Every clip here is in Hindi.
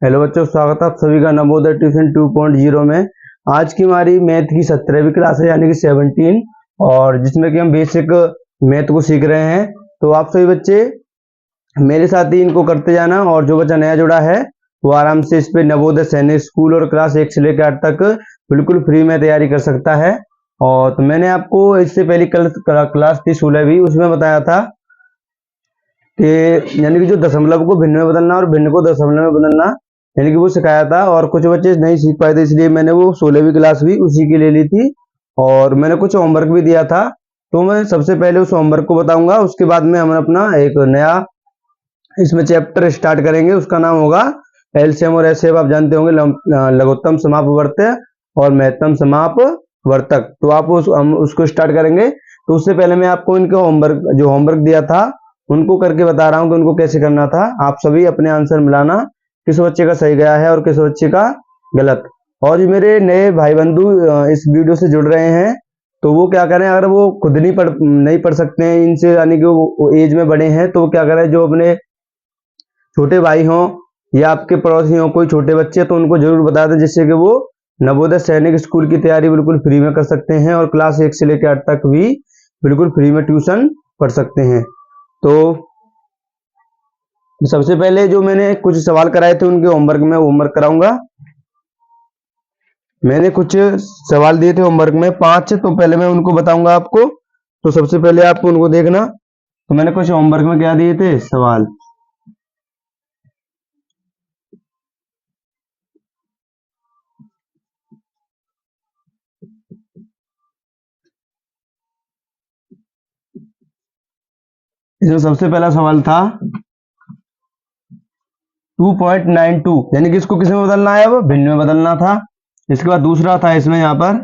हेलो बच्चों, स्वागत है आप सभी का नवोदय ट्यूशन 2.0 में। आज की हमारी मैथ की 17वीं क्लास है, यानी कि 17, और जिसमें कि हम बेसिक मैथ को सीख रहे हैं। तो आप सभी बच्चे मेरे साथ ही इनको करते जाना, और जो बच्चा नया जुड़ा है वो आराम से इस पे नवोदय सैनिक स्कूल और क्लास 1 से लेकर 8 तक बिल्कुल फ्री में तैयारी कर सकता है। और तो मैंने आपको इससे पहली क्लास थी 16वीं, उसमें बताया था कि यानी कि जो दशमलव को भिन्न में बदलना और भिन्न को दशमलव में बदलना, यानी कि वो सिखाया था। और कुछ बच्चे नहीं सीख पाए थे, इसलिए मैंने वो 16वीं क्लास भी उसी की ले ली थी, और मैंने कुछ होमवर्क भी दिया था। तो मैं सबसे पहले उस होमवर्क को बताऊंगा, उसके बाद में हम अपना एक नया इसमें चैप्टर स्टार्ट करेंगे। उसका नाम होगा एलसीएम और एचसीएफ। आप जानते होंगे, लघुत्तम समापवर्तक और महत्तम समापवर्तक। तो आप हम उसको स्टार्ट करेंगे। तो उससे पहले मैं आपको इनके होमवर्क दिया था उनको करके बता रहा हूं कि उनको कैसे करना था। आप सभी अपने आंसर मिलाना, किस बच्चे का सही गया है और किस बच्चे का गलत। और जो मेरे नए भाई बंधु इस वीडियो से जुड़ रहे हैं, तो वो क्या करें, अगर वो खुद नहीं पढ़ सकते हैं इनसे, यानी कि वो एज में बड़े हैं, तो वो क्या करें, जो अपने छोटे भाई हों या आपके पड़ोसी हों कोई छोटे बच्चे, तो उनको जरूर बता दें, जिससे कि वो नवोदय सैनिक स्कूल की तैयारी बिल्कुल फ्री में कर सकते हैं, और क्लास 1 से लेकर 8 तक भी बिल्कुल फ्री में ट्यूशन पढ़ सकते हैं। तो सबसे पहले जो मैंने कुछ सवाल कराए थे उनके होमवर्क कराऊंगा। मैंने कुछ सवाल दिए थे होमवर्क में 5, तो पहले मैं उनको बताऊंगा आपको। तो सबसे पहले आप उनको देखना। तो मैंने कुछ होमवर्क में क्या दिए थे सवाल। इसमें सबसे पहला सवाल था 2.92, यानी कि इसको किस में बदलना है, अब भिन्न में बदलना था। इसके बाद दूसरा था इसमें यहाँ पर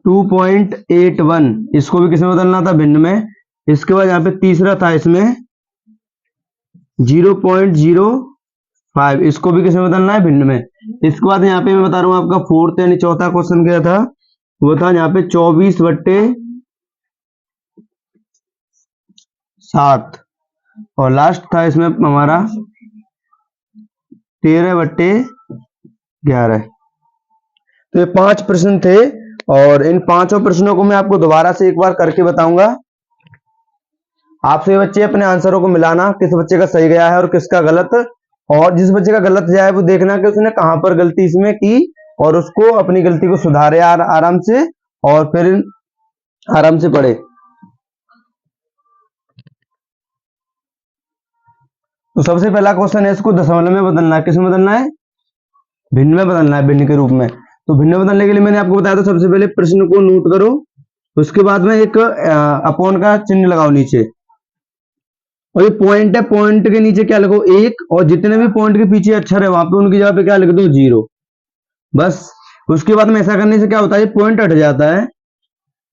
2.81, इसको भी किस में बदलना था, भिन्न में। इसके बाद यहाँ पे तीसरा था इसमें 0.05, इसको भी किस में बदलना है, भिन्न में। इसके बाद यहाँ पे मैं बता रहा हूँ आपका फोर्थ यानी चौथा क्वेश्चन क्या था, वो था यहाँ पे 24/7, और लास्ट था इसमें हमारा 13/11। तो ये 5 प्रश्न थे, और इन पांचों प्रश्नों को मैं आपको दोबारा से एक बार करके बताऊंगा। आपसे बच्चे अपने आंसरों को मिलाना, किस बच्चे का सही गया है और किसका गलत। और जिस बच्चे का गलत जाए वो देखना कि उसने कहां पर गलती इसमें की, और उसको अपनी गलती को सुधारे आराम से, और फिर आराम से पढ़े। तो सबसे पहला क्वेश्चन है, इसको दशमलव में बदलना है। किस में बदलना है, भिन्न में बदलना है, भिन्न के रूप में। तो भिन्न बदलने के लिए मैंने आपको बताया था, सबसे पहले प्रश्न को नोट करो, उसके बाद में एक अपॉन का चिन्ह लगाओ नीचे, और ये पॉइंट है, पॉइंट के नीचे क्या लिखो, 1, और जितने भी पॉइंट के पीछे अक्षर है वहां पे उनकी जगह पे क्या लिख दो, 0, बस। उसके बाद में ऐसा करने से क्या होता है, ये पॉइंट हट जाता है।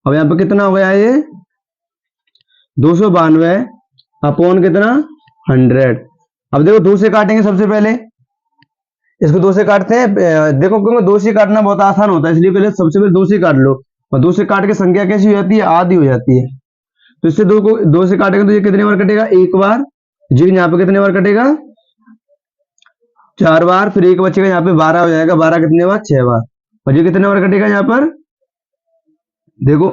अब यहाँ पे कितना हो गया, ये 292 अपॉन कितना, 100। अब देखो 2 से काटेंगे सबसे पहले, इसको 2 से काटते हैं। देखो क्योंकि 2 से काटना बहुत आसान होता है, इसलिए पहले सबसे पहले 2 से काट लो, और 2 से काट के संख्या कैसी हो जाती है, आधी हो जाती है। तो इससे 2 से काटेंगे तो ये कितने बार कटेगा, एक बार। जी यहाँ पे कितने बार कटेगा, 4 बार। फिर एक बचेगा यहाँ पे 12 हो जाएगा, 12 कितने बार, 6 बार। और ये कितने बार कटेगा यहाँ पर, देखो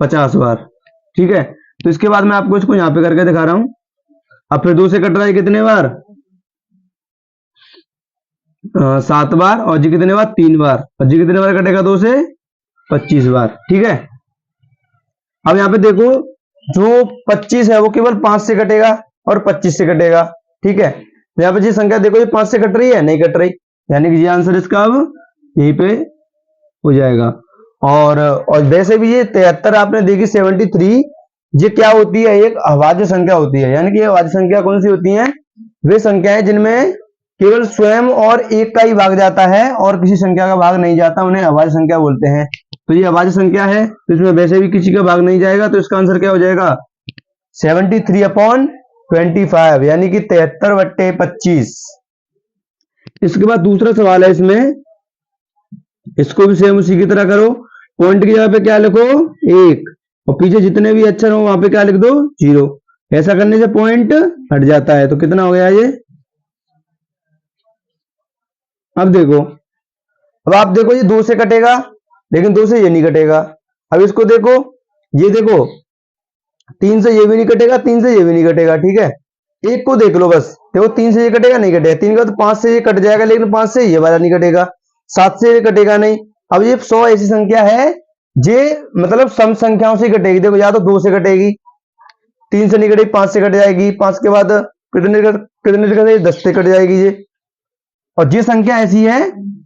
50 बार। ठीक है, तो इसके बाद मैं आपको इसको यहाँ पे करके दिखा रहा हूं। अब फिर 2 से कट रहा है कितने बार, 7 बार। और जी कितने बार, 3 बार। और जी कितने बार कटेगा, 2 से 25 बार। ठीक है, अब यहाँ पे देखो जो 25 है वो केवल 5 से कटेगा और 25 से कटेगा। ठीक है, तो यहाँ पे जी संख्या देखो, ये 5 से कट रही है, नहीं कट रही, यानी कि ये आंसर इसका अब यहीं पे हो जाएगा। और वैसे भी ये 73 आपने देखी, 73, ये क्या होती है, एक अभाज्य संख्या होती है। यानी कि अभाज्य संख्या कौन सी होती है, वे संख्याएं जिनमें केवल स्वयं और एक का ही भाग जाता है और किसी संख्या का भाग नहीं जाता, उन्हें अभाज्य संख्या बोलते हैं। तो ये अभाज्य संख्या है, तो इसमें वैसे भी किसी का भाग नहीं जाएगा, तो इसका आंसर क्या हो जाएगा, 73/25, यानी कि 73/25। इसके बाद दूसरा सवाल है इसमें, इसको भी सेम उसी की तरह करो। पॉइंट की जगह पे क्या लिखो, 1, और पीछे जितने भी अक्षर हो वहां पे क्या लिख दो, 0। ऐसा करने से पॉइंट हट जाता है। तो कितना हो गया ये अब देखो, अब आप देखो ये 2 से कटेगा, लेकिन 2 से ये नहीं कटेगा। अब इसको देखो, ये देखो 3 से ये भी नहीं कटेगा, 3 से ये भी नहीं कटेगा, ठीक है। एक को देख लो बस, देखो 3 से ये कटेगा, नहीं कटेगा। 3 का तो 5 से ये कट जाएगा, लेकिन 5 से ये वाला नहीं कटेगा, 7 से ये कटेगा नहीं। अब ये 100 ऐसी संख्या है जे मतलब सम संख्याओं से कटेगी। देखो या तो 2 से कटेगी, 3 से नहीं कटेगी, 5 से कट जाएगी, 5 के बाद कितने से कटेगी, 10 से कट जाएगी ये। और ये संख्या ऐसी है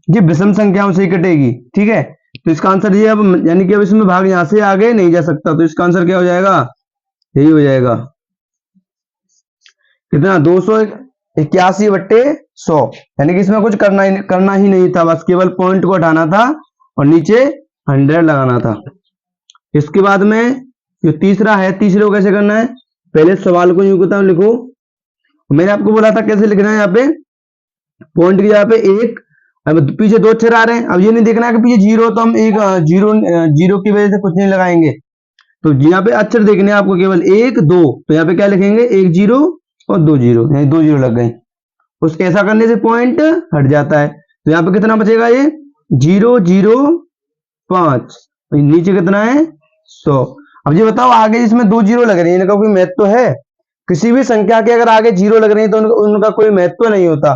ये विषम संख्याओं से ही कटेगी, ठीक है। तो इसका आंसर ये, अब यानी कि अब इसमें भाग यहां से आगे नहीं जा सकता, तो इसका आंसर क्या हो जाएगा, यही हो जाएगा। कितना, 281/100, यानी कि इसमें कुछ करना ही नहीं था, बस केवल पॉइंट को हटाना था और नीचे 100 लगाना था। इसके बाद में जो तीसरा है, तीसरे को कैसे करना है, पहले सवाल को यूं करता हूं, लिखो। मैंने आपको बोला था कैसे लिखना है, यहाँ पे पॉइंट की जगह पे 1, अब पीछे 2 अक्षर आ रहे हैं। अब ये नहीं देखना है कि पीछे 0, तो हम एक जीरो की वजह से कुछ नहीं लगाएंगे। तो यहाँ पे अक्षर देखने हैं आपको, केवल 1 2, तो यहाँ पे क्या लिखेंगे, 1 0 और 2 0, यानी 2 0 लग गए। उसके ऐसा करने से पॉइंट हट जाता है। तो यहाँ पे कितना बचेगा, ये 0 0 5, नीचे कितना है 100। अब ये बताओ आगे इसमें 2 0 लग रही है, इनका कोई महत्व है? किसी भी संख्या के अगर आगे 0 लग रही है तो उनका कोई महत्व नहीं होता,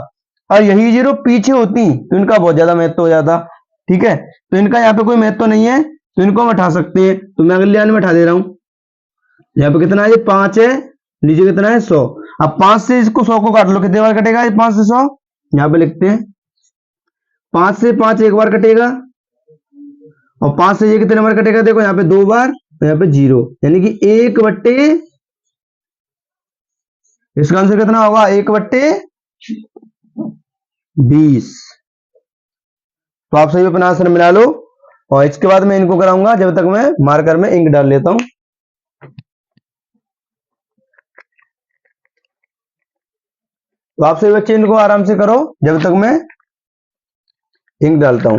और यही 0 पीछे होती तो इनका बहुत ज्यादा महत्व हो जाता, ठीक है। तो इनका यहाँ पे कोई महत्व नहीं है, तो इनको हम हटा सकते हैं। तो मैं अगले लाइन में हटा दे रहा हूं। यहाँ पे कितना है, ये 5 है, नीचे कितना है 100। अब 5 से इसको 100 को काट लो, कितने बार कटेगा ये 5 से 100, यहाँ पे लिखते हैं 5 से 5 एक बार कटेगा, और 5 से ये कितने बार कटेगा, देखो यहाँ पे 2 बार, यहाँ पे 0, यानी कि 1/, इसका आंसर कितना होगा, 1/20। तो आप सही अपना आंसर मिला लो, और इसके बाद मैं इनको कराऊंगा, जब तक मैं मार्कर में इंक डाल लेता हूं। तो आप सभी बच्चे इनको आराम से करो जब तक मैं इंक डालता हूं।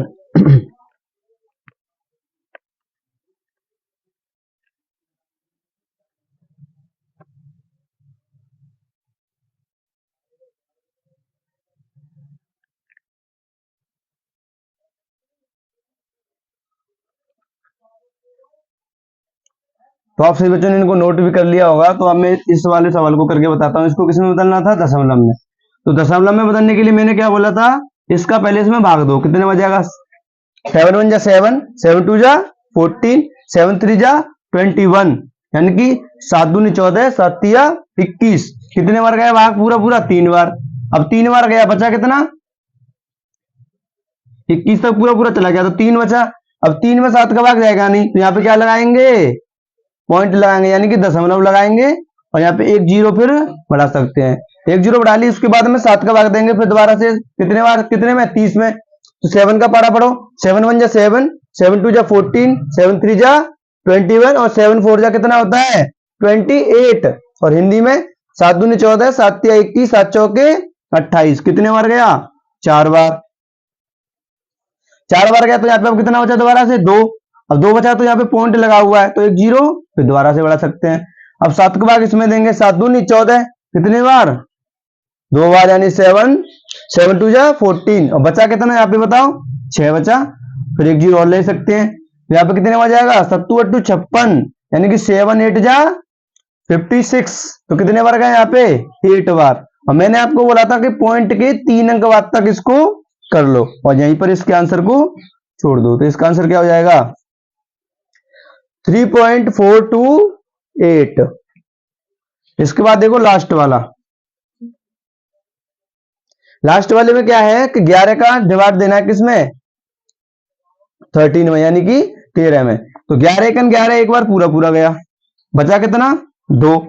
तो आप सभी बच्चों ने इनको नोट भी कर लिया होगा। तो अब मैं इस वाले सवाल को करके बताता हूँ। इसको किसमें बदलना था, दशमलव में। तो दशमलव में बदलने के लिए मैंने क्या बोला था, इसका पहले इसमें भाग दो, कितने बचेगा, 7 1 जा 7, 7 2 जा 14, 7 3 जा 21, यानी कि 7 दूनी 14, 7 तिया 21। कितने बार गया भाग, पूरा पूरा 3 बार। अब 3 बार गया, बचा कितना, 21 तक पूरा पूरा चला गया, तो 3 बचा। अब 3 में 7 का भाग जाएगा नहीं, तो यहाँ पे क्या लगाएंगे, पॉइंट लगाएंगे, यानी कि दशमलव लगाएंगे, और यहाँ पे 1 0 फिर बढ़ा सकते हैं। 1 0 बढ़ा ली, उसके बाद में 7 का भाग देंगे, फिर दोबारा से कितने बार, कितने में, 30 में। तो 7 का पारा पढ़ो, 7 1 जा 7, 7 2 जा 14, 7 3 जा 21, और 7 4 जा कितना होता है 28। और हिंदी में 7 दूनी 14, 7 तिया 21, 7 चौके 28। कितने बार गया, 4 बार। 4 बार गया, तो यहाँ पे अब कितना बचा दोबारा से 2। अब 2 बचा, तो यहाँ पे पॉइंट लगा हुआ है, तो 1 0, फिर दोबारा से बढ़ा सकते हैं। अब 7 का भाग इसमें देंगे, 7 दूनी 14, कितने बार, 2 बार, यानी 7, 7 2 जा 14, और बचा कितना यहाँ पे बताओ, 6 बचा। फिर 1 0 और ले सकते हैं, तो यहाँ पे कितने बार जाएगा, 7 8 56, यानी कि 7 8 जा 56। तो कितने बार गए यहाँ पे, 8 बार। और मैंने आपको बोला था कि पॉइंट के 3 अंक बाद तक इसको कर लो, और यहीं पर इसके आंसर को छोड़ दो। तो इसका आंसर क्या हो जाएगा, 3.428। इसके बाद देखो लास्ट वाला, लास्ट वाले में क्या है कि 11 का डिवाइड देना है किसमें, 13 में, यानी कि 13 में। तो 11 का 11 एक बार पूरा पूरा गया, बचा कितना, 2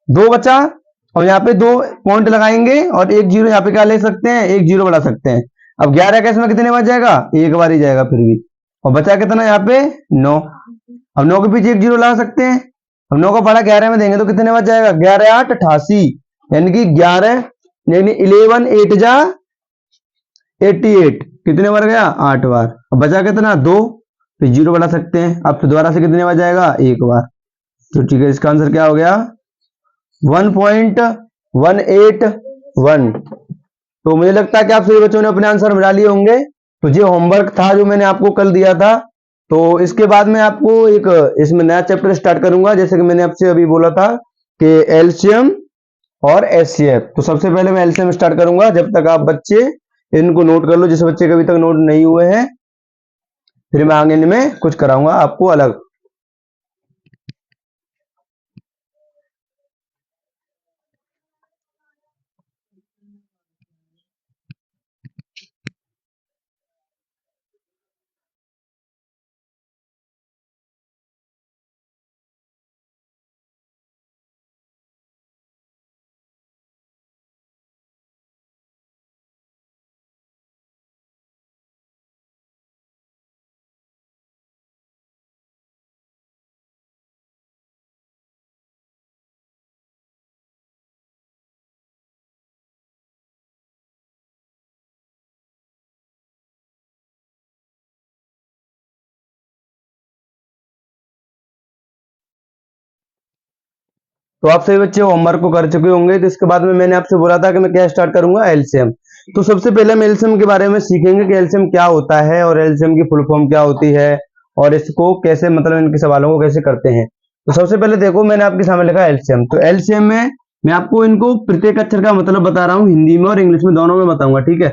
2 बचा, और यहाँ पे 2 पॉइंट लगाएंगे, और 1 0 यहाँ पे क्या ले सकते हैं, 1 0 बढ़ा सकते हैं। अब 11 का इसमें कितने बच जाएगा, एक बार ही जाएगा फिर भी, और बचा कितना यहाँ पे 9। अब 9 के पीछे 1 0 लगा सकते हैं। अब 9 का पढ़ा 11 में देंगे तो कितने बच जाएगा, 11 8 88, यानी कि 11, यानी 11 8 जा 88। कितने बार गया, 8 बार। अब बचा कितना 2, फिर 0 बढ़ा सकते हैं। अब फिर दोबारा से कितने बार जाएगा, एक बार। तो ठीक है, इसका आंसर क्या हो गया, 1.181। तो मुझे लगता है कि आप सभी बच्चों ने अपने आंसर बना लिए होंगे। तो ये होमवर्क था जो मैंने आपको कल दिया था। तो इसके बाद मैं आपको एक इसमें नया चैप्टर स्टार्ट करूंगा, जैसे कि मैंने आपसे अभी बोला था कि एलसीएम और एचसीएफ। तो सबसे पहले मैं एलसीएम स्टार्ट करूंगा, जब तक आप बच्चे इनको नोट कर लो, जिस बच्चे के अभी तक नोट नहीं हुए हैं, फिर मैं आगे में कुछ कराऊंगा आपको अलग। तो आप सभी बच्चे होमवर्क को कर चुके होंगे। तो इसके बाद में मैंने आपसे बोला था कि मैं क्या स्टार्ट करूंगा, एलसीएम। तो सबसे पहले हम एलसीएम के बारे में सीखेंगे कि एलसीएम क्या होता है और एलसीएम की फुल फॉर्म क्या होती है और इसको कैसे, मतलब इनके सवालों को कैसे करते हैं। तो सबसे पहले देखो, मैंने आपके सामने लिखा एलसीएम। तो एलसीएम में मैं आपको इनको प्रत्येक अक्षर का मतलब बता रहा हूँ, हिंदी में और इंग्लिश में दोनों में बताऊंगा, ठीक है।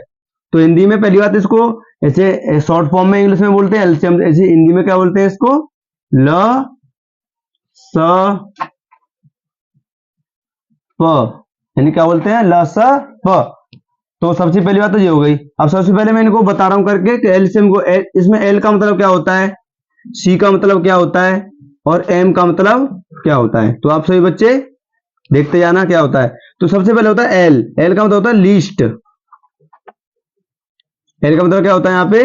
तो हिंदी में पहली बात, इसको ऐसे शॉर्ट फॉर्म में इंग्लिश में बोलते हैं एलसीएम, ऐसे हिंदी में क्या बोलते हैं इसको, ल स प, यानी क्या बोलते हैं, ल स प। तो सबसे पहली बात तो ये हो गई। अब सबसे पहले मैं इनको बता रहा हूं करके कि एलसीएम को, इसमें एल का मतलब क्या होता है, सी का मतलब क्या होता है और एम का मतलब क्या होता है। तो आप सभी बच्चे देखते जाना क्या होता है। तो सबसे पहले होता है एल। एल का मतलब होता है लीस्ट। एल का मतलब क्या होता है, यहाँ पे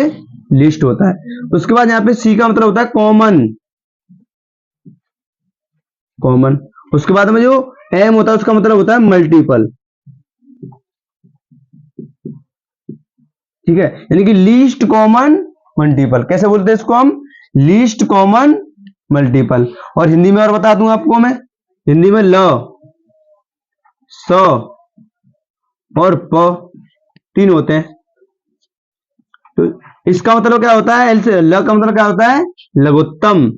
लिस्ट होता है। उसके बाद यहाँ पे सी का मतलब होता है कॉमन। कॉमन। उसके बाद में जो एम होता है उसका मतलब होता है मल्टीपल, ठीक है। यानी कि लीस्ट कॉमन मल्टीपल, कैसे बोलते हैं इसको हम, लीस्ट कॉमन मल्टीपल। और हिंदी में और बता दूं आपको मैं, हिंदी में ल स और प तीन होते हैं। तो इसका मतलब क्या होता है, एल से ल का मतलब क्या होता है, लघुत्तम।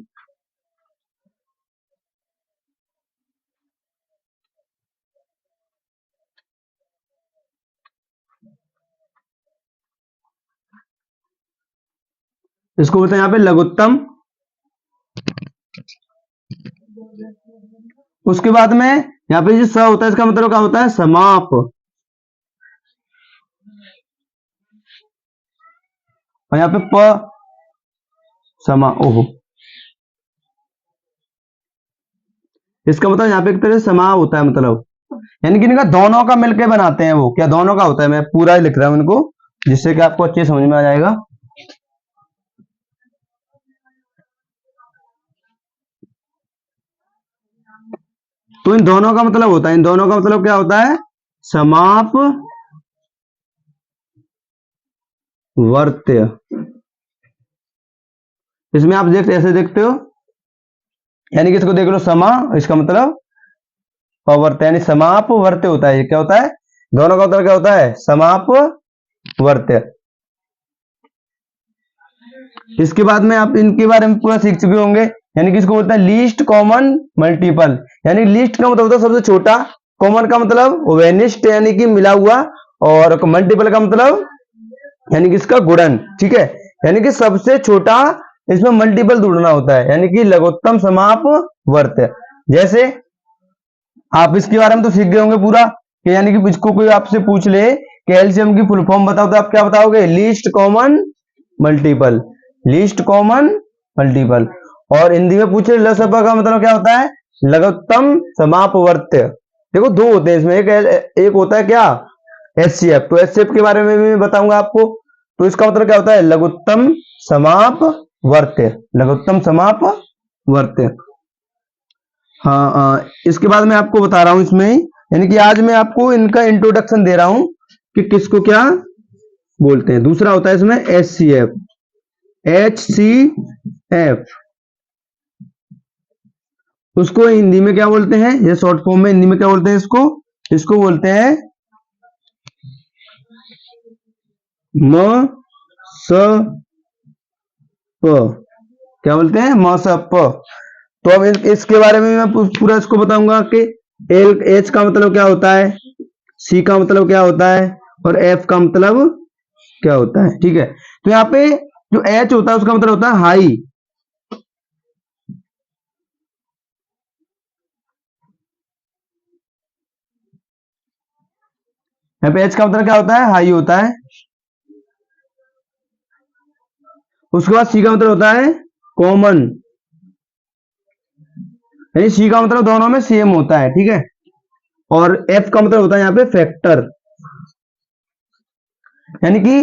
इसको बोलते हैं यहाँ पे लघुत्तम। उसके बाद में यहाँ पे जो स होता है इसका मतलब क्या होता है, समाप। और यहाँ पे प, समा, ओहो, इसका मतलब यहाँ पे एक तरह से समा होता है, मतलब यानी कि इनका दोनों का मिलकर बनाते हैं वो, क्या दोनों का होता है। मैं पूरा ही लिख रहा हूं इनको, जिससे कि आपको अच्छे समझ में आ जाएगा। तो इन दोनों का मतलब होता है, इन दोनों का मतलब क्या होता है, समाप वर्त्य। इसमें आप ऐसे देखते हो, यानी कि इसको देख लो, समा, इसका मतलब पवर्त, यानी समाप वर्त्य होता है। ये क्या होता है, दोनों का मतलब क्या होता है, समाप वर्त्य। इसके बाद में आप इनके बारे में पूरा सीख चुके होंगे। यानी कि इसको बोलते हैं लीस्ट कॉमन मल्टीपल। यानी लीस्ट का मतलब होता है सबसे छोटा, कॉमन का मतलब वेनिस्ट यानी कि मिला हुआ, और मल्टीपल का मतलब यानी कि इसका गुणन, ठीक है। यानी कि सबसे छोटा, इसमें मल्टीपल जुड़ना होता है, यानी कि लघुत्तम समाप वर्त्य। जैसे आप इसके बारे में तो सीख गए होंगे पूरा, कि यानी कि इसको कोई आपसे पूछ ले कि एलसीएम की फुल फॉर्म बताओ, तो आप क्या बताओगे, least common multiple, least common multiple. और हिंदी में पूछे लसपा का मतलब क्या होता है, लघुत्तम समापवर्त्य। देखो दो होते हैं इसमें, एक होता है क्या, एचसीएफ। तो एचसीएफ के बारे में भी मैं बताऊंगा आपको। तो इसका मतलब क्या होता है, लघुत्तम समापवर्त्य, लघुत्तम समापवर्त्य। हाँ, इसके बाद मैं आपको बता रहा हूं इसमें ही, यानी कि आज मैं आपको इनका इंट्रोडक्शन दे रहा हूं कि किसको क्या बोलते हैं। दूसरा होता है इसमें एचसीएफ, एचसीएफ, उसको हिंदी में क्या बोलते हैं, ये शॉर्ट फॉर्म में हिंदी में क्या बोलते हैं इसको, इसको बोलते हैं म स प, क्या बोलते हैं, म स प। तो अब इसके बारे में मैं पूरा इसको बताऊंगा कि एल एच का मतलब क्या होता है, सी का मतलब क्या होता है, और एफ का मतलब क्या होता है। ठीक है, तो यहाँ पे जो एच होता है उसका मतलब होता है हाई। यहाँ पे एच का मतलब क्या होता है, हाई होता है। उसके बाद सी का मतलब होता है कॉमन, यानी सी का मतलब दोनों में सेम होता है। ठीक है, और एफ का मतलब होता है यहाँ पे फैक्टर, यानी कि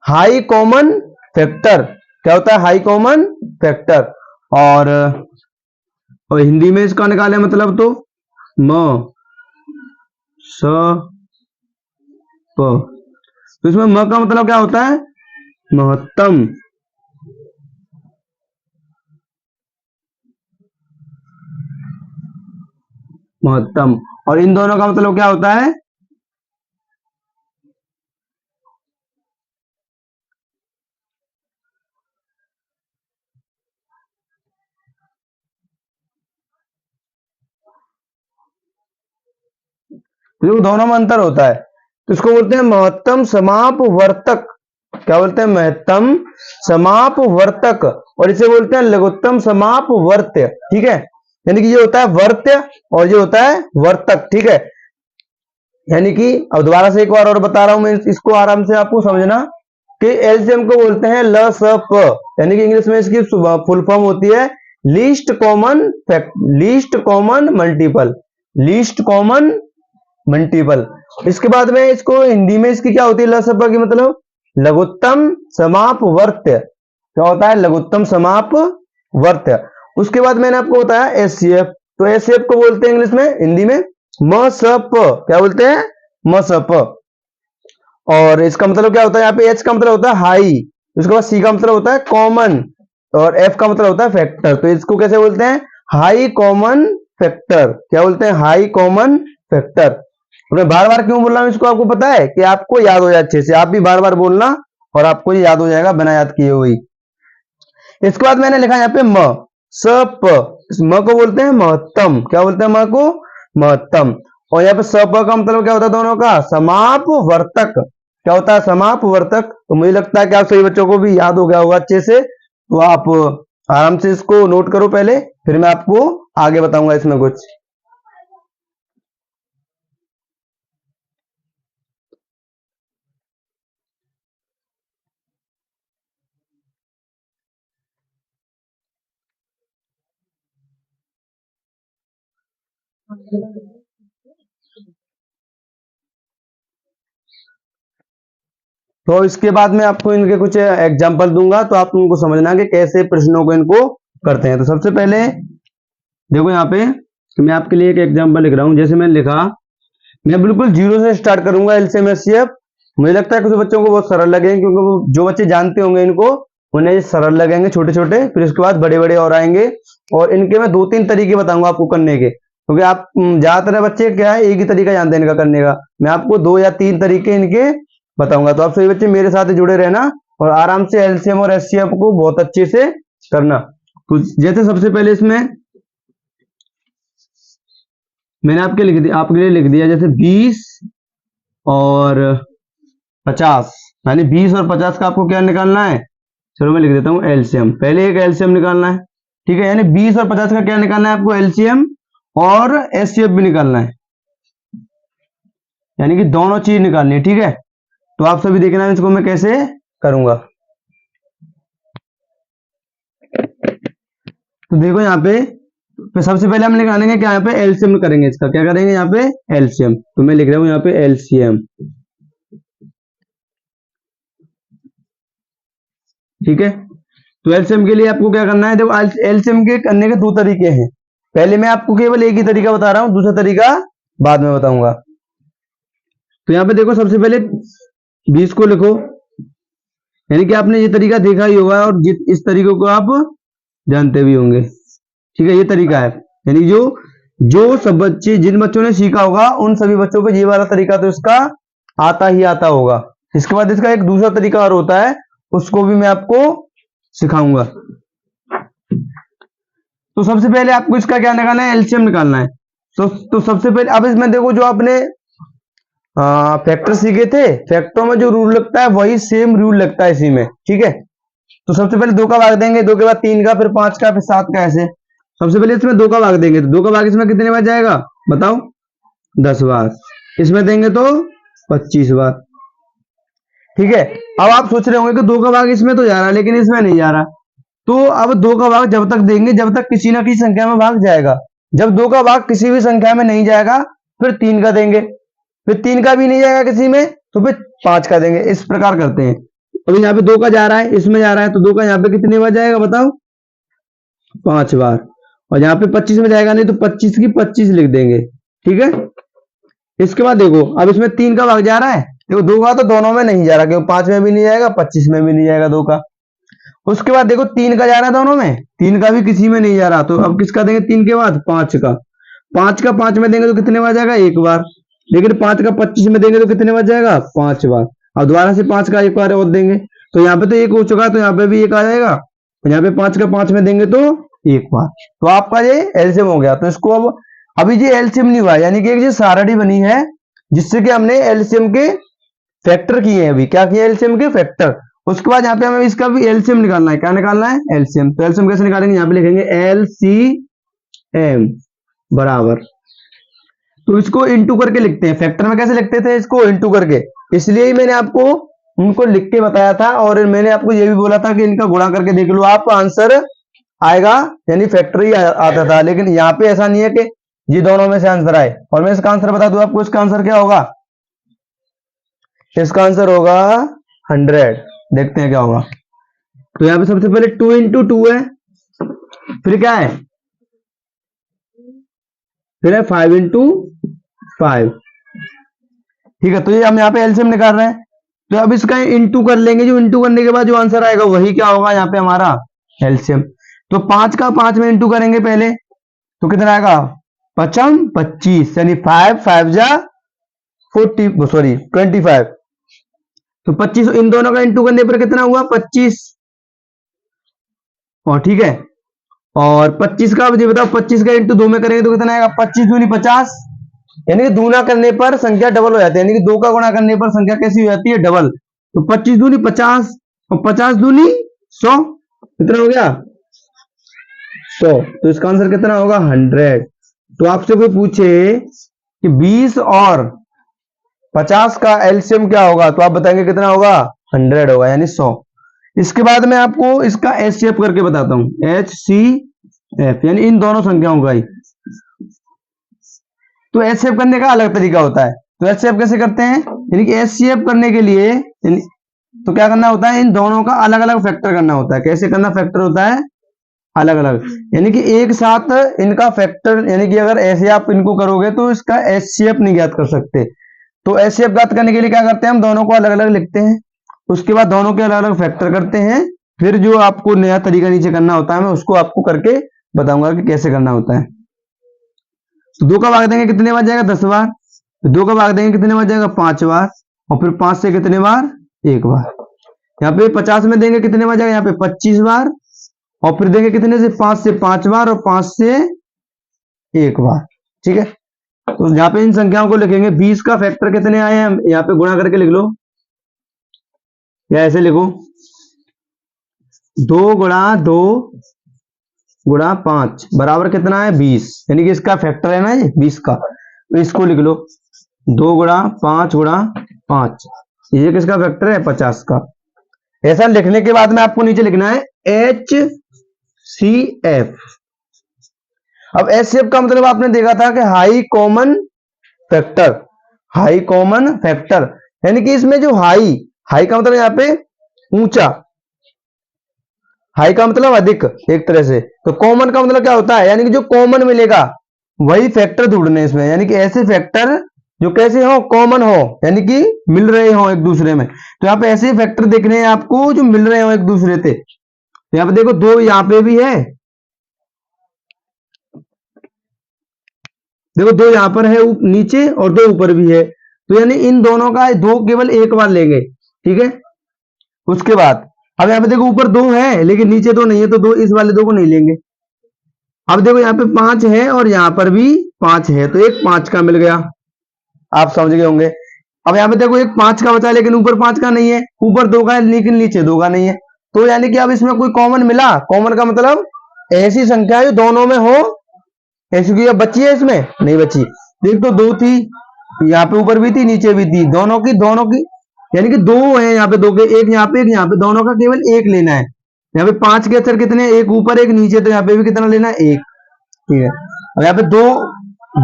हाई कॉमन फैक्टर। क्या होता है, हाई कॉमन फैक्टर। और हिंदी में इसका निकाले मतलब तो म स प, तो इसमें म का मतलब क्या होता है, महत्तम। महत्तम, और इन दोनों का मतलब क्या होता है, तो दोनों में अंतर होता है। तो इसको बोलते हैं महत्तम समाप वर्तक। क्या बोलते हैं, महत्तम समाप वर्तक, और इसे बोलते हैं लघुत्तम समाप वर्त्य। ठीक है, यानी कि ये होता है वर्त्य और ये होता है वर्तक। ठीक है, यानी कि अब दोबारा से एक बार और बता रहा हूं मैं, इसको आराम से आपको समझना कि एलसीएम को बोलते हैं ल स प, यानी कि इंग्लिश में इसकी फुल फॉर्म होती है least common least common multiple, least common multiple. इसके बाद में इसको हिंदी में इसकी क्या होती है, ल स प की मतलब लघुत्तम समाप वर्त्य। क्या होता है, लघुत्तम समाप वर्त्य। उसके बाद मैंने आपको बताया एचसीएफ, तो एचसीएफ को बोलते हैं इंग्लिश में, हिंदी में म स प। क्या बोलते हैं, म स प। और इसका मतलब क्या होता है, यहाँ पे एच का मतलब होता है हाई, उसके बाद सी का मतलब होता है कॉमन, और एफ का मतलब होता है फैक्टर। तो इसको कैसे बोलते हैं, हाई कॉमन फैक्टर। क्या बोलते हैं, हाई कॉमन फैक्टर। मैं बार बार क्यों बोल रहा हूं इसको, आपको पता है कि आपको याद हो जाए अच्छे से, आप भी बार बार बोलना और आपको ये याद हो जाएगा बिना याद किए हुए। इसके बाद मैंने लिखा यहाँ पे म स प, इस म को बोलते हैं महत्तम। क्या बोलते हैं, म को महत्तम। और यहाँ पे स प का मतलब क्या होता है, दोनों का समाप वर्तक। क्या होता है, समाप वर्तक। तो मुझे लगता है कि आप सभी बच्चों को भी याद हो गया होगा अच्छे से, तो आप आराम से इसको नोट करो पहले, फिर मैं आपको आगे बताऊंगा इसमें कुछ। तो इसके बाद में आपको इनके कुछ एग्जाम्पल दूंगा, तो आप उनको समझना कि कैसे प्रश्नों को इनको करते हैं। तो सबसे पहले देखो यहाँ पे, तो मैं आपके लिए एक एग्जाम्पल लिख रहा हूँ। जैसे मैंने लिखा, मैं बिल्कुल जीरो से स्टार्ट करूंगा एलसीएम एचसीएफ। मुझे लगता है कुछ बच्चों को बहुत सरल लगेंगे, क्योंकि वो जो बच्चे जानते होंगे इनको, उन्हें ये सरल लगेंगे छोटे छोटे, फिर इसके बाद बड़े बड़े और आएंगे। और इनके मैं 2-3 तरीके बताऊंगा आपको करने के, क्योंकि आप ज्यादातर बच्चे क्या है, एक ही तरीका जानते हैं इनका करने का। मैं आपको 2 या 3 तरीके इनके बताऊंगा, तो आप सभी बच्चे मेरे साथ जुड़े रहना और आराम से एलसीएम और एचसीएफ को बहुत अच्छे से करना। तो जैसे सबसे पहले इसमें मैंने आपके लिए लिख दिया, जैसे 20 और 50, यानी 20 और 50 का आपको क्या निकालना है। चलो मैं लिख देता हूं एलसीएम, पहले एक एलसीएम निकालना है। ठीक है, यानी 20 और 50 का क्या निकालना है आपको, एलसीएम और एचसीएफ भी निकालना है, यानी कि दोनों चीज निकालनी है। ठीक है, तो आप सभी देखना इसको मैं कैसे करूंगा। तो देखो यहाँ पे, तो सबसे पहले हम निकालेंगे क्या, यहाँ पे एलसीएम करेंगे इसका, क्या करेंगे यहाँ पे एलसीएम। तो मैं लिख रहा हूं यहाँ पे एलसीएम। ठीक है, तो एलसीएम के लिए आपको क्या करना है, देखो एलसीएम के करने के 2 तरीके हैं। पहले मैं आपको केवल एक ही तरीका बता रहा हूं, दूसरा तरीका बाद में बताऊंगा। तो यहाँ पे देखो, सबसे पहले 20 को लिखो, यानी कि आपने ये तरीका देखा ही होगा और इस तरीके को आप जानते भी होंगे। ठीक है, ये तरीका है, यानी जो जो सब बच्चे, जिन बच्चों ने सीखा होगा उन सभी बच्चों को ये वाला तरीका तो इसका आता ही आता होगा। इसके बाद इसका एक दूसरा तरीका और होता है, उसको भी मैं आपको सिखाऊंगा। तो सबसे पहले आपको इसका क्या निकालना है, एलसीएम निकालना है। तो सबसे पहले अब इसमें देखो, जो आपने फैक्टर सीखे थे, फैक्टरों में जो रूल लगता है वही सेम रूल लगता है इसी में, ठीक है। तो सबसे पहले 2 का भाग देंगे, 2 के बाद 3 का, फिर 5 का, फिर 7 का, ऐसे। सबसे पहले इसमें 2 का भाग देंगे, तो 2 का भाग इसमें कितने बार जाएगा बताओ, 10 बार। इसमें देंगे तो 25 बार, ठीक है। अब आप सोच रहे होंगे कि 2 का भाग इसमें तो जा रहा है लेकिन इसमें नहीं जा रहा। तो अब 2 का भाग जब तक देंगे जब तक किसी ना किसी संख्या में भाग जाएगा। जब 2 का भाग किसी भी संख्या में नहीं जाएगा फिर 3 का देंगे, फिर 3 का भी नहीं जाएगा किसी में तो फिर 5 का देंगे। इस प्रकार करते हैं। अभी यहाँ पे 2 का जा रहा है, इसमें जा रहा है, तो 2 का यहाँ पे कितने बार जाएगा बताओ, 5 बार। और यहाँ पे 25 में जाएगा नहीं तो 25 की 25 लिख देंगे, ठीक है। इसके बाद देखो, अब इसमें 3 का भाग जा रहा है, देखो 2 का तो दोनों में नहीं जा रहा, क्योंकि 5 में भी नहीं जाएगा 25 में भी नहीं जाएगा 2 का। उसके बाद देखो 3 का जा रहा है दोनों में, 3 का भी किसी में नहीं जा रहा, तो अब किसका देंगे 3 के बाद, 5 का। 5 का 5 में देंगे तो कितने बार जाएगा, 1 बार। लेकिन 5 का 25 में देंगे तो कितने बार जाएगा, 5 बार। अब दोबारा से 5 का 1 बार और देंगे, तो यहाँ पे तो 1 हो चुका है, तो यहाँ पे भी 1 आ जाएगा। तो यहाँ पे 5 का 5 में देंगे तो 1 बार। तो आपका ये एलसीएम हो गया। तो इसको अब अभी ये एलसीएम नहीं हुआ, यानी कि एक जो सारणी बनी है जिससे कि हमने एलसीएम के फैक्टर किए हैं। अभी क्या किए, एलसीएम के फैक्टर। उसके बाद यहाँ पे हमें इसका भी एलसीएम निकालना है। क्या निकालना है, एलसीएम। तो एलसीएम कैसे निकालेंगे, यहाँ पे लिखेंगे एलसीएम बराबर, तो इसको इंटू करके लिखते हैं। फैक्टर में कैसे लिखते थे, इसको इंटू करके। इसलिए ही मैंने आपको उनको लिख के बताया था, और मैंने आपको ये भी बोला था कि इनका गुणा करके देख लो, आप आंसर आएगा, यानी फैक्टर ही आता था। लेकिन यहाँ पे ऐसा नहीं है कि ये दोनों में से आंसर आए। और मैं इसका आंसर बता दूं आपको, इसका आंसर क्या होगा, इसका आंसर होगा 100। देखते हैं क्या होगा। तो यहाँ पे सबसे पहले 2 इंटू 2 है, फिर क्या है, फिर है 5 इंटू 5, ठीक है। तो ये हम यहाँ पे एलसीएम निकाल रहे हैं, तो अब इसका इंटू कर लेंगे। जो इंटू करने के बाद जो आंसर आएगा वही क्या होगा यहाँ पे हमारा एलसीएम। तो 5 का 5 में इंटू करेंगे पहले, तो कितना आएगा, 5 25, यानी 5 5 जा 40, सॉरी 25। तो 25 इन दोनों का इंटू करने पर कितना हुआ, 25, और ठीक है। और 25 का मुझे बताओ, 25 का इंटू 2 में करेंगे तो कितना आएगा, 25 दूनी 50, यानी कि दूना करने पर संख्या डबल हो जाती है। यानी कि 2 का गुणा करने पर संख्या कैसी हो जाती है, डबल। तो 25 दूनी 50 और 50 दूनी 100, कितना हो गया 100। तो इसका आंसर कितना होगा, 100। तो आपसे कोई पूछे कि 20 और 50 का एलसीएम क्या होगा, तो आप बताएंगे कितना होगा, 100 होगा, यानी 100। इसके बाद मैं आपको इसका एचसीएफ करके बताता हूं, एचसीएफ, यानी इन दोनों संख्याओं का ही। तो एचसीएफ करने का अलग तरीका होता है। तो एचसीएफ कैसे करते हैं, यानी कि एचसीएफ करने के लिए तो क्या करना होता है, इन दोनों का अलग अलग फैक्टर करना होता है। कैसे करना, फैक्टर होता है अलग अलग, यानी कि एक साथ इनका फैक्टर, यानी कि अगर ऐसे आप इनको करोगे तो इसका एचसीएफ नहीं ज्ञात कर सकते। तो एचसीएफ ज्ञात करने के लिए क्या करते हैं, हम दोनों को अलग अलग लिखते हैं, उसके बाद दोनों के अलग अलग फैक्टर करते हैं। फिर जो आपको नया तरीका नीचे करना होता है मैं उसको आपको करके बताऊंगा कि कैसे करना होता है। तो 2 का भाग देंगे कितने बार जाएगा, 10 बार। 2 का भाग देंगे कितने बार जाएगा, 5 बार। और फिर 5 से कितने बार, 1 बार। यहाँ पे 50 में देंगे कितने बार जाएगा, यहाँ पे 25 बार। और फिर देंगे कितने से, 5 से 5 बार, और 5 से 1 बार, ठीक है। तो यहाँ पे इन संख्याओं को लिखेंगे। 20 का फैक्टर कितने आए हैं, यहाँ पे गुणा करके लिख लो, या ऐसे लिखो, 2 गुणा 2 गुणा 5 बराबर कितना है, 20, यानी कि इसका फैक्टर है ना ये 20 का। तो इसको लिख लो, 2 गुणा 5 गुणा 5, ये किसका फैक्टर है, 50 का। ऐसा लिखने के बाद में आपको नीचे लिखना है HCF। अब HCF का मतलब आपने देखा था कि high common factor, high common factor, यानी कि इसमें जो हाई का मतलब यहाँ पे ऊंचा, हाई का मतलब अधिक एक तरह से। तो कॉमन का मतलब क्या होता है, यानी कि जो कॉमन मिलेगा वही फैक्टर ढूंढने इसमें, यानी कि ऐसे फैक्टर जो कैसे हो, कॉमन हो, यानी कि मिल रहे हो एक दूसरे में। तो यहाँ पे ऐसे फैक्टर देखने हैं आपको जो मिल रहे हो एक दूसरे से। तो यहाँ पे देखो 2 यहाँ पे भी है, देखो 2 यहाँ पर है नीचे, और 2 ऊपर भी है। तो यानी इन दोनों का 2 केवल एक बार लेंगे, ठीक है। उसके बाद अब यहाँ पे देखो ऊपर 2 है लेकिन नीचे 2 नहीं है, तो 2 इस वाले 2 को नहीं लेंगे। अब देखो यहाँ पे 5 है और यहाँ पर भी 5 है, तो एक 5 का मिल गया, आप समझ गए होंगे। अब यहाँ पे देखो एक 5 का बचा लेकिन ऊपर 5 का नहीं है, ऊपर 2 का है लेकिन नीचे 2 का नहीं है, तो यानी कि अब इसमें कोई कॉमन मिला। कॉमन का मतलब ऐसी संख्या जो दोनों में हो, ऐसी कोई अब बची है इसमें नहीं बची। देख तो 2 थी, यहाँ पे ऊपर भी थी नीचे भी थी, दोनों की यानी कि 2 है यहाँ पे, 2 के एक यहाँ पे एक यहाँ पे, दोनों का केवल एक लेना है। यहाँ पे 5 के अक्षर कितने, एक ऊपर एक नीचे, तो यहाँ पे भी कितना लेना है, एक। ठीक है। अब यहाँ पे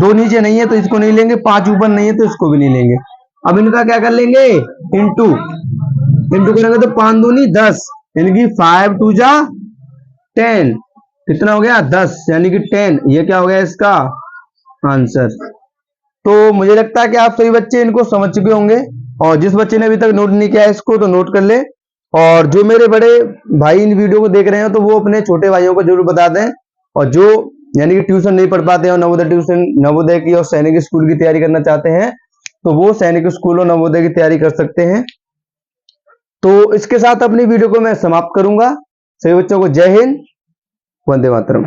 2 नीचे नहीं है तो इसको नहीं लेंगे, 5 ऊपर नहीं है तो इसको भी नहीं लेंगे। अब इनका क्या कर लेंगे, इंटू करेंगे तो 5 दूनी 10, यानी कि 5 2 जा 10, कितना हो गया 10, यानी कि 10। ये क्या हो गया इसका आंसर। तो मुझे लगता है कि आप सभी बच्चे इनको समझ चुके होंगे, और जिस बच्चे ने अभी तक नोट नहीं किया है इसको तो नोट कर ले, और जो मेरे बड़े भाई इन वीडियो को देख रहे हैं तो वो अपने छोटे भाइयों को जरूर बता दें, और जो यानी कि ट्यूशन नहीं पढ़ पाते हैं और नवोदय की और सैनिक स्कूल की तैयारी करना चाहते हैं तो वो सैनिक स्कूल और नवोदय की तैयारी कर सकते हैं। तो इसके साथ अपनी वीडियो को मैं समाप्त करूंगा। सभी बच्चों को जय हिंद, वंदे मातरम।